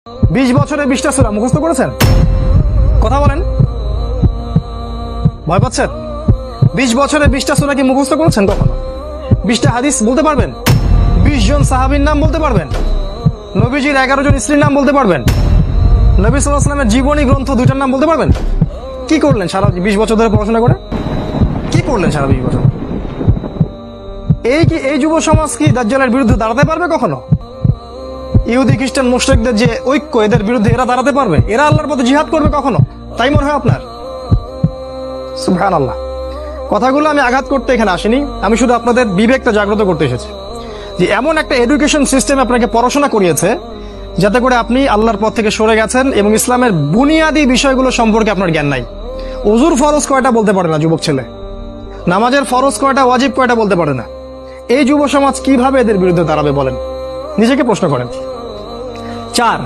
20 বছরে 20টা সূরা মুখস্থ করেছেন? কথা বলেন, ভয় পাচ্ছেন? 20 বছরে 20টা সূরা কি মুখস্থ করেছেন কখনো? 20টা হাদিস বলতে পারবেন? 20 জন সাহাবীর নাম বলতে পারবেন? নবীজির 11 জন স্ত্রীর নাম বলতে পারবেন? নবী সাল্লাল্লাহু আলাইহি ওয়াসাল্লামের জীবনী গ্রন্থ 2টার নাম বলতে পারবেন? কি করলেন সারা 20 বছর ধরে পড়াশোনা করে? কি করলেন সারা 20 বছর? এই যুব সমাজ কি দাজ্জালের বিরুদ্ধে দাঁড়াতে পারবে কখনো? ইহুদি খ্রিস্টান মুশরিকদের যে ঐক্য, এদের বিরুদ্ধে এরা দাঁড়াতে পারবে? এরা আল্লাহর পথে জিহাদ করবে কখনো? তাই মনে হয় আপনার? সুবহানাল্লাহ। কথাগুলো আমি আঘাত করতে এখানে আসিনি, আমি শুধু আপনাদের বিবেকটা জাগ্রত করতে এসেছি যে এমন একটা এডুকেশন সিস্টেম আপনাকে পড়াশোনা করিয়েছে যাতে করে আপনি আল্লাহর পথ থেকে সরে গেছেন এবং ইসলামের বুনিয়াদী বিষয়গুলো সম্পর্কে আপনার জ্ঞান নাই। ওযুর ফরজ কয়টা বলতে পারে না যুবক ছেলে, নামাজের ফরজ কয়টা, ওয়াজিব কয়টা বলতে পারে না। এই যুব সমাজ কিভাবে এদের বিরুদ্ধে দাঁড়াবে বলেন? নিজেকে প্রশ্ন করেন। 4,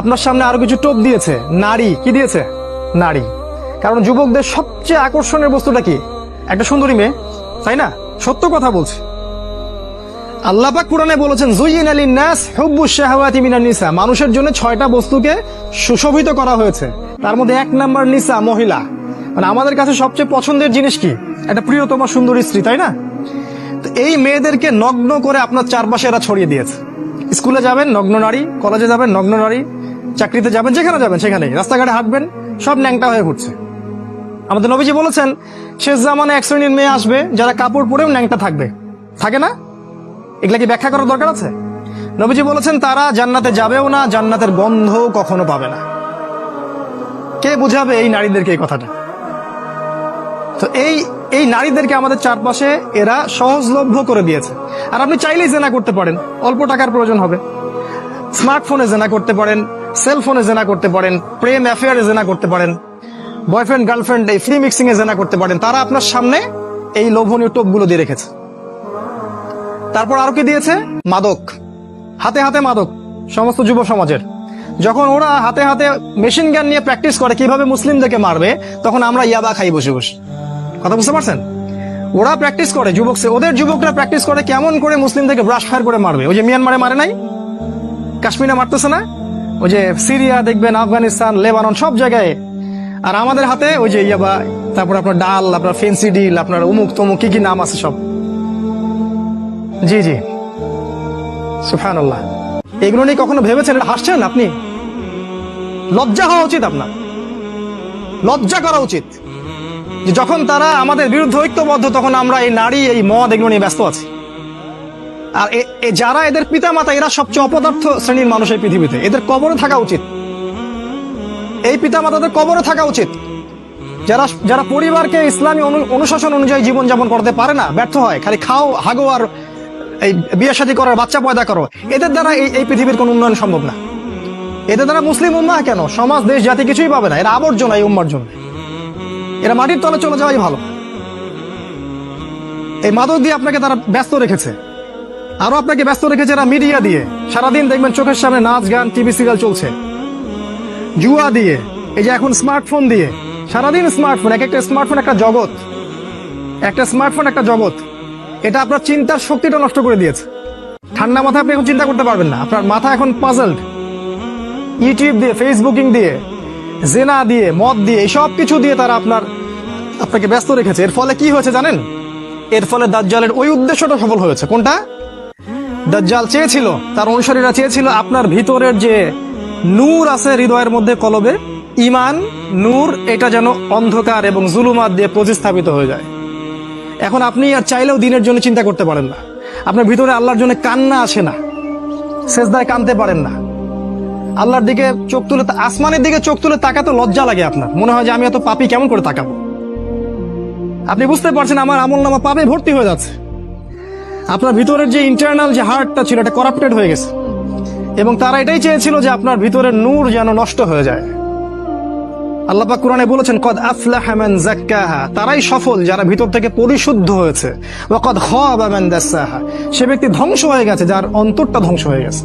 আপনার সামনে আরো কিছু টোপ দিয়েছে। নারী কি দিয়েছে? নারী। কারণ যুবকদের সবচেয়ে আকর্ষণের বস্তুটা কি? একটা সুন্দরী মেয়ে, তাই না? সত্য কথা বলছে। আল্লাহ পাক কোরআনে বলেছেন যুয়িনা লিন-নাস হুব্বুশ শাহাওয়াতি মিনান নিসা, মানুষের জন্য 6টা বস্তুকে সুশোভিত করা হয়েছে। তার মধ্যে 1 নাম্বার নিসা, মহিলা। মানে আমাদের কাছে সবচেয়ে পছন্দের জিনিস কি? একটা প্রিয়তমা সুন্দরী স্ত্রী, তাই না? তো এই মেয়েদেরকে নগ্ন করে আপনার চারপাশে এরা ছড়িয়ে দিয়েছে। স্কুলে যাবেন নগ্ন নারী, কলেজে যাবেন নগ্ন নারী, চাকরিতে যাবেন, যেখানে যাবেন সেখানে, রাস্তাঘাটে হাঁটবেন, সব ন্যাংটা হয়ে ঘুরছে। আমাদের নবীজি বলেছেন শেষ জামানে এক শ্রেণীর মেয়ে আসবে যারা কাপড় পরেও ন্যাংটা থাকবে। থাকে না? এগুলা কি ব্যাখ্যা করার দরকার আছে? নবীজি বলেছেন তারা জান্নাতে যাবেও না, জান্নাতের গন্ধ কখনো পাবে না। কে বুঝাবে এই নারীদেরকে এই কথাটা? তো এই নারীদেরকে আমাদের চারপাশে এরা সহজলভ্য করে দিয়েছে। আর আপনি চাইলেই জেনা করতে পারেন, অল্প টাকার প্রয়োজন হবে। স্মার্টফোনে জেনা করতে পারেন, সেলফোনে জেনা করতে পারেন, প্রেম অ্যাফেয়ারে জেনা করতে পারেন, বয়ফ্রেন্ড গার্লফ্রেন্ড এই ফ্রি মিক্সিং এ জেনা করতে পারেন। তারা আপনার সামনে এই লোভনীয় টোপগুলো দিয়ে রেখেছে। তারপর আরো কি দিয়েছে? মাদক। হাতে হাতে মাদক সমস্ত যুব সমাজের। যখন ওরা হাতে হাতে মেশিন গান নিয়ে প্র্যাকটিস করে কিভাবে মুসলিমদেরকে মারবে, তখন আমরা ইয়াবা খাই বসে বসে। কথা বুঝতে পারছেন? ওরা প্র্যাকটিস করে, ওদের যুবকরা প্র্যাকটিস করে কেমন করে মুসলিমদেরকে ব্রাশ ফায়ার করে মারবে। ওই যে মিয়ানমারে মারে নাই, কাশ্মীরে মারতেছে না, ওই যে সিরিয়া দেখবেন, আফগানিস্তান, লেবানন, সব জায়গায়। আর আমাদের হাতে ওই যে ইয়াবা, তারপর আপনার ডাল, আপনার ফেন্সি ডিল, আপনার অমুক তমুক কি কি নাম আছে সব। জি জি, সুবহানাল্লাহ। এগুলো নিয়ে কখনো ভেবেছেন? হাসছেন আপনি? লজ্জা হওয়া উচিত আপনার, লজ্জা করা উচিত যে যখন তারা আমাদের বিরুদ্ধে ঐক্যবদ্ধ, তখন আমরা এই নারী, এই মদ, এগুলো নিয়ে ব্যস্ত আছি। আর যারা এদের পিতা মাতা, এরা সবচেয়ে অপদার্থ শ্রেণীর মানুষ এই পৃথিবীতে। এদের কবরে থাকা উচিত, এই পিতা মাতাদের কবরে থাকা উচিত। যারা পরিবারকে ইসলামী অনুশাসন অনুযায়ী জীবনযাপন করতে পারে না, ব্যর্থ হয়, খালি খাও, হাগো আর এই বিয়ে শাদী করার, বাচ্চা পয়দা করো, এদের দ্বারা এই পৃথিবীর কোন উন্নয়ন সম্ভব না। এদের দ্বারা মুসলিম উম্মাহ কেন, সমাজ, দেশ, জাতি কিছুই পাবে না। এরা আবর্জনা এই উম্মার জন্য। এরা মাটির তলে চলে যাওয়াই ভালো। এই মাদক দিয়ে আপনাকে তারা ব্যস্ত রেখেছে। আরো আপনাকে ব্যস্ত রেখেছে এরা মিডিয়া দিয়ে। সারাদিন দেখবেন চোখের সামনে নাচ গান, টিভি সিরিয়াল চলছে। জুয়া দিয়ে, এই যে এখন স্মার্টফোন দিয়ে, সারাদিন স্মার্টফোন, একটা স্মার্টফোন একটা জগৎ, একটা স্মার্টফোন একটা জগৎ। এটা আপনার চিন্তার শক্তিটা নষ্ট করে দিয়েছে। ঠান্ডা মাথায় আপনি এখন চিন্তা করতে পারবেন না। আপনার মাথা এখন পাজলড। ইউটিউব দিয়ে, ফেসবুকিং দিয়ে, জেনা দিয়ে, মদ দিয়ে, এই সব কিছু দিয়ে তারা আপনাকে ব্যস্ত রেখেছে। এর ফলে কি হয়েছে জানেন? এর ফলে দাজ্জালের ওই উদ্দেশ্যটা সফল হয়েছে। কোনটা? দাজ্জাল চেয়েছিল, তার অনুসারীরা চেয়েছিল আপনার ভিতরের যে নূর আছে হৃদয়ের মধ্যে, কলবে ঈমান, নূর, এটা যেন অন্ধকার এবং জুলুমাত দিয়ে প্রতিস্থাপিত হয়ে যায়। এখন আপনি আর চাইলেও দিনের জন্য চিন্তা করতে পারেন না। আপনার ভিতরে আল্লাহর জন্য কান্না আসে না, সেজদায় কাঁদতে পারেন না, আল্লাহর দিকে চোখ তুলে, আসমানের দিকে চোখ তুলে তাকাতে লজ্জা লাগে। আপনার মনে হয় যে আমি এত পাপী, কেমন করে তাকাবো? আপনি বুঝতে পারছেন আমার আমলনামা পাপে ভর্তি হয়ে যাচ্ছে। আপনার ভিতরের যে ইন্টারনাল যে হার্টটা ছিল, এটা করাপ্টেড হয়ে গেছে। এবং তারা এটাই চেয়েছিল যে আপনার ভিতরের নূর যেন নষ্ট হয়ে যায়। আল্লাহ পাক কোরআনে বলেছেন কদ আফলাহা মান যাক্কাহা, তারাই সফল যারা ভিতর থেকে পরিশুদ্ধ হয়েছে। ওয়া কদ খাবা মান দাসাহা, সে ব্যক্তি ধ্বংস হয়ে গেছে যার অন্তরটা ধ্বংস হয়ে গেছে।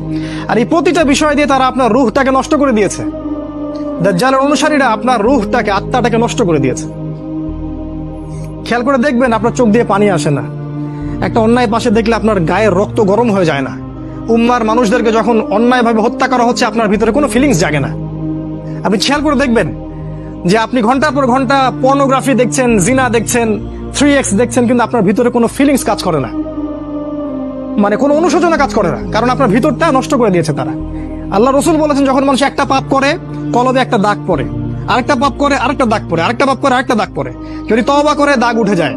আর এই প্রতিটা বিষয় দিয়ে তারা আপনার রূহটাকে নষ্ট করে দিয়েছে। দাজ্জালের অনুসারীরা আপনার রূহটাকে, আত্মাটাকে নষ্ট করে দিয়েছে। খেয়াল করে দেখবেন আপনার চোখ দিয়ে পানি আসে না। একটা অন্যায় পাশে দেখলে আপনার গায়ের রক্ত গরম হয়ে যায় না। উম্মার মানুষদেরকে যখন অন্যায়ভাবে হত্যা করা হচ্ছে, আপনার ভিতরে কোনো ফিলিংস জাগে না। আপনি খেয়াল করে দেখবেন যে আপনি ঘন্টার পর ঘন্টা পর্নোগ্রাফি দেখছেন, জিনা দেখছেন, 3x দেখছেন, কিন্তু আপনার ভিতরে কোনো ফিলিংস কাজ করে না, মানে কোনো অনুশোচনা কাজ করে না, কারণ আপনার ভিতরটা নষ্ট করে দিয়েছে তারা। আল্লাহ রসুল বলেছেন, যখন মানুষ একটা পাপ করে কলবে একটা দাগ পড়ে, আরেকটা পাপ করে আরেকটা দাগ পড়ে, আরেকটা পাপ করে আরেকটা দাগ পড়ে। যদি তওবা করে দাগ উঠে যায়,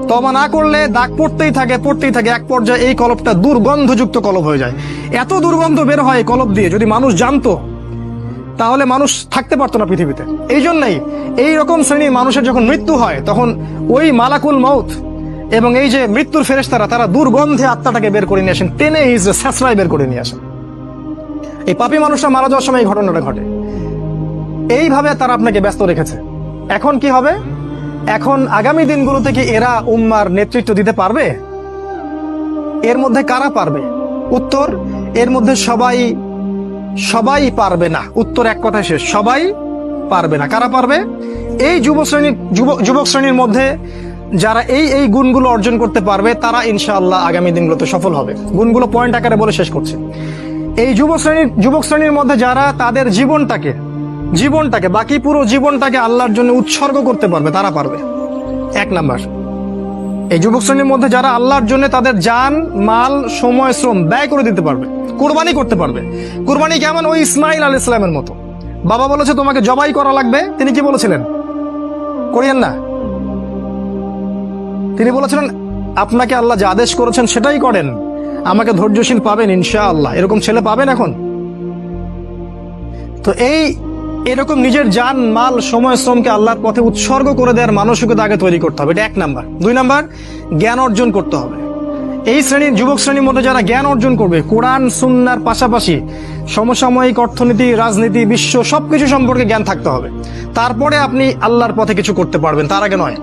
তওবা না করলে দাগ পড়তেই থাকে, এক পর্যায়ে এই কলবটা দুর্গন্ধযুক্ত কলব হয়ে যায়। এত দুর্গন্ধ বের হয় কলব দিয়ে, যদি মানুষ জানতো তাহলে মানুষ থাকতে পারতো না পৃথিবীতে। এই জন্যই এই রকম শ্রেণীর মানুষের যখন মৃত্যু হয়, তখন ওই মালাকুল মউত এবং এই যে মৃত্যুর ফেরেশতারা, তারা দুর্গন্ধে আত্মাটাকে বের করে নিয়ে আসেন, টেনে হিজড়ে স্যাঁচড়ায় বের করে নিয়ে আসেন। এই পাপী মানুষরা মারা যাওয়ার সময় এই ঘটনাটা ঘটে। এইভাবে তারা আপনাকে ব্যস্ত রেখেছে। এখন কি হবে? এখন আগামী দিনগুলো থেকে এরা উম্মার নেতৃত্ব দিতে পারবে? এর মধ্যে কারা পারবে? উত্তর, এর মধ্যে সবাই পারবে না। উত্তর এক কথায় শেষ, সবাই পারবে না। কারা পারবে? এই যুবক শ্রেণীর মধ্যে যারা এই গুণগুলো অর্জন করতে পারবে, তারা ইনশাআল্লাহ আগামী দিনগুলোতে সফল হবে। গুণগুলো পয়েন্ট আকারে বলে শেষ করছে। এই যুবক শ্রেণীর মধ্যে যারা তাদের জীবনটাকে বাকি পুরো জীবনটাকে আল্লাহর জন্য উৎসর্গ করতে পারবে, তারা পারবে। এক নাম্বার, এই যুবক শ্রেণীর মধ্যে যারা আল্লাহর জন্য তাদের জান, মাল, সময়, শ্রম ব্যয় করে দিতে পারবে, কুরবানি করতে পারবে। কুরবানি কেমন? ওই ইসমাইল আলাইহিস সালামের মতো। বাবা বলেছে তোমাকে জবাই করা লাগবে, তিনি কি বলেছিলেন? করিয়েন না। তিনি বলেছিলেন, আপনাকে আল্লাহ যে আদেশ করেছেন সেটাই করেন, আমাকে ধৈর্যশীল পাবেন ইনশাআল্লাহ। এরকম ছেলে পাবেন এখন? তো এরকম নিজের জান, মাল, সময়, শ্রমকে আল্লাহর পথে উৎসর্গ করে দেওয়ার মানসিকতা আগে তৈরি করতে হবে। এটা এক নাম্বার। দুই নাম্বার, জ্ঞান অর্জন করতে হবে। এই যুবক শ্রেণীর মধ্যে যারা জ্ঞান অর্জন করবে, কোরআন সুন্নাহর পাশাপাশি সমসাময়িক অর্থনীতি, রাজনীতি, বিশ্ব সবকিছু সম্পর্কে জ্ঞান থাকতে হবে। তারপরে আপনি আল্লাহর পথে কিছু করতে পারবেন, তার আগে নয়।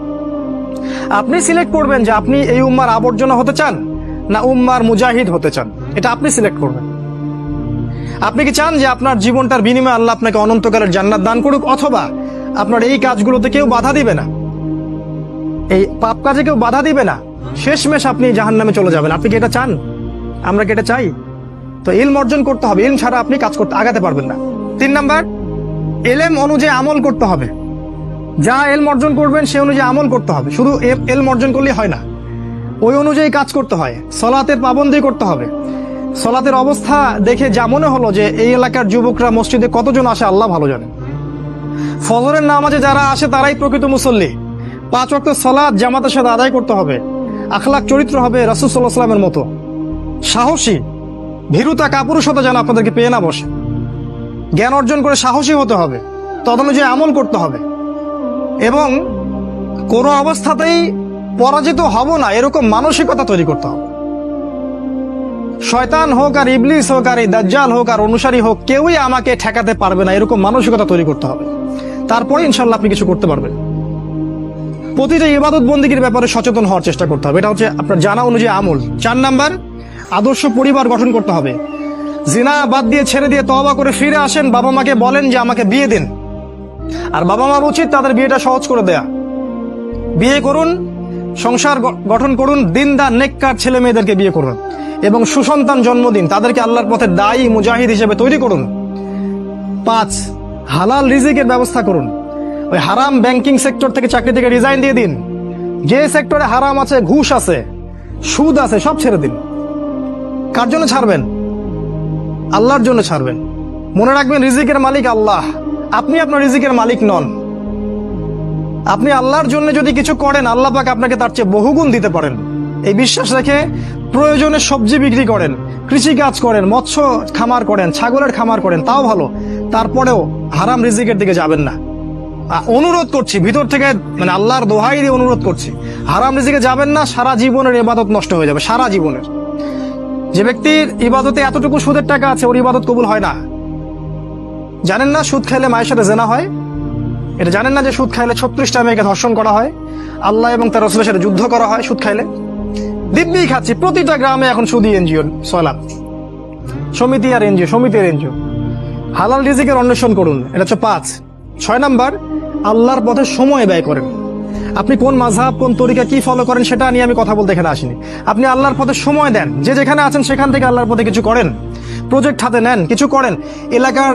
আপনি সিলেক্ট করবেন যে আপনি এই উম্মার আবর্জনা হতে চান না উম্মার মুজাহিদ হতে চান, এটা আপনি সিলেক্ট করবেন। আপনি কি চান যে আপনার জীবনটার বিনিময়ে আল্লাহ আপনাকে অনন্তকালের জান্নাত দান করুক, অথবা আপনার এই কাজগুলোতে কেউ বাধা দিবে না, এই পাপ কাজে কেউ বাধা দিবে না, শেষমেশ আপনি জাহান্নামে চলে যাবেন? আপনি কি এটা চান? আমরা কি এটা চাই? তো ইলম অর্জন করতে হবে। ইলম ছাড়া আপনি কাজ করতে আগাতে পারবেন না। তিন নাম্বার, ইলম অনুযায়ী আমল করতে হবে। যা ইলম অর্জন করবেন সে অনুযায়ী আমল করতে হবে। শুধু ইলম অর্জন করলেই হয় না, ওই অনুযায়ী কাজ করতে হয়। সলাতের পাবন্দি করতে হবে। সলাতের অবস্থা দেখে যা মনে হলো যে এই এলাকার যুবকরা মসজিদে কতজন আসে আল্লাহ ভালো জানেন। ফজরের নামাজে যারা আসে তারাই প্রকৃত মুসল্লি। 5 ওয়াক্ত সালাত জামাতের সাথে আদায় করতে হবে। আখলাক চরিত্র হবে রাসূল সাল্লাল্লাহু আলাইহি ওয়াসাল্লামের মতো। সাহসী, ভীরুতা, কাপুরুষতা যেন আপনাদেরকে পেয়ে না বসে। জ্ঞান অর্জন করে সাহসী হতে হবে, তদনুযায়ী আমল করতে হবে, এবং কোনো অবস্থাতেই পরাজিত হব না এরকম মানসিকতা তৈরি করতে হবে। শয়তান হোক আর ইবলিস হোক আর এই দাজ্জাল হোক আর অনুসারী হোক, কেউই আমাকে ঠেকাতে পারবে না এরকম মানসিকতা তৈরি করতে হবে। তারপরে ইনশাল্লাহ আপনি কিছু করতে পারবেন। প্রতিটা ইবাদত বন্দিগির ব্যাপারে সচেতন হওয়ার চেষ্টা করতে হবে, এটা হচ্ছে আপনার জানা অনুযায়ী আমল। 4 নাম্বার, আদর্শ পরিবার গঠন করতে হবে। জিনা বাদ দিয়ে ছেড়ে দিয়ে তওবা করে ফিরে আসেন, বাবা মাকে বলেন যে আমাকে বিয়ে দিন। আর বাবা মার উচিত তাদের বিয়েটা সহজ করে দেয়া। বিয়ে করুন, সংসার গঠন করুন, দিনদার নেককার ছেলে মেয়েদেরকে বিয়ে করুন এবং সুসন্তান জন্ম দিন, তাদেরকে আল্লাহর পথে দায়ী মুজাহিদ হিসেবে তৈরি করুন। 5, হালাল রিজিকের ব্যবস্থা করুন। ওই হারাম ব্যাংকিং সেক্টর থেকে, চাকরি থেকে রিজাইন দিয়ে দিন। যে সেক্টরে হারাম আছে, ঘুষ আছে, সুদ আছে, সব ছেড়ে দিন। কার জন্য ছাড়বেন? আল্লাহর জন্য ছাড়বেন। মনে রাখবেন, রিজিকের মালিক আল্লাহ, আপনি আপনার রিজিকের মালিক নন। আপনি আল্লাহর জন্য যদি কিছু করেন, আল্লাহ পাক আপনাকে তার চেয়ে বহুগুণ দিতে পারেন। এই বিশ্বাস রেখে প্রয়োজনে সবজি বিক্রি করেন, কৃষি কাজ করেন, মৎস্য খামার করেন, ছাগলের খামার করেন, তাও ভালো। তারপরেও হারাম রিজিকের দিকে যাবেন না। অনুরোধ করছি ভিতর থেকে, মানে আল্লাহর দোহাই দিয়ে অনুরোধ করছি, হারাম রিজিকে যাবেন না। সারা জীবনের ইবাদত নষ্ট হয়ে যাবে, সারা জীবনের। যে ব্যক্তির ইবাদতে এতটুকু সুদের টাকা আছে, ওর ইবাদত কবুল হয় না। জানেন না সুদ খাইলে মায়ের সাথে জেনা হয়? এটা জানেন না যে সুদ খাইলে 36টা মেয়েকে ধর্ষণ করা হয়, আল্লাহ এবং তার রাসূলের সাথে যুদ্ধ করা হয় সুদ খাইলে? দিব্যি খাচ্ছি, প্রতিটা গ্রামে এখন সুদী এনজিও, সয়লাভ সমিতি আর এনজিও, সমিতির এনজিও। হালাল রিজিকের অন্বেষণ করুন, এটা হচ্ছে 5। 6 নাম্বার, আল্লাহর পথে সময় ব্যয় করেন। আপনি কোন মাযহাব, কোন তরিকা কি ফলো করেন সেটা নিয়ে আমি কথা বলতে এখানে আসিনি। আপনি আল্লাহর পথে সময় দেন, যে যেখানে আছেন সেখান থেকে আল্লাহর পথে কিছু করেন, প্রজেক্ট হাতে নেন, কিছু করেন। এলাকার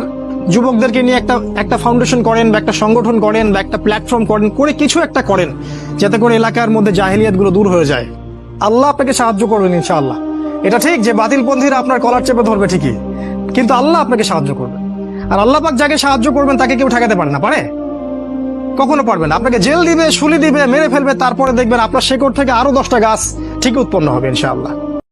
যুবকদেরকে নিয়ে একটা ফাউন্ডেশন করেন, বা একটা সংগঠন করেন, বা একটা প্ল্যাটফর্ম করেন, করে কিছু একটা করেন, যাতে করে এলাকার মধ্যে জাহেলিয়াতগুলো দূর হয়ে যায়। আল্লাহ আপনাকে সাহায্য করবেন ইনশাআল্লাহ। এটা ঠিক যে বাতিলপন্থীরা আপনার কলার চেপে ধরবে ঠিকই, কিন্তু আল্লাহ আপনাকে সাহায্য করবে। আর আল্লাহ পাক যাকে সাহায্য করবেন তাকে কেউ ঠেকাতে পারে না, পারে? কখনো পারবে না। আপনাকে জেল দিবে, শুলি দিবে, মেরে ফেলবে, তারপরে দেখবেন আপনার শেকড় থেকে আরো 10টা গাছ ঠিক উৎপন্ন হবে ইনশাআল্লাহ।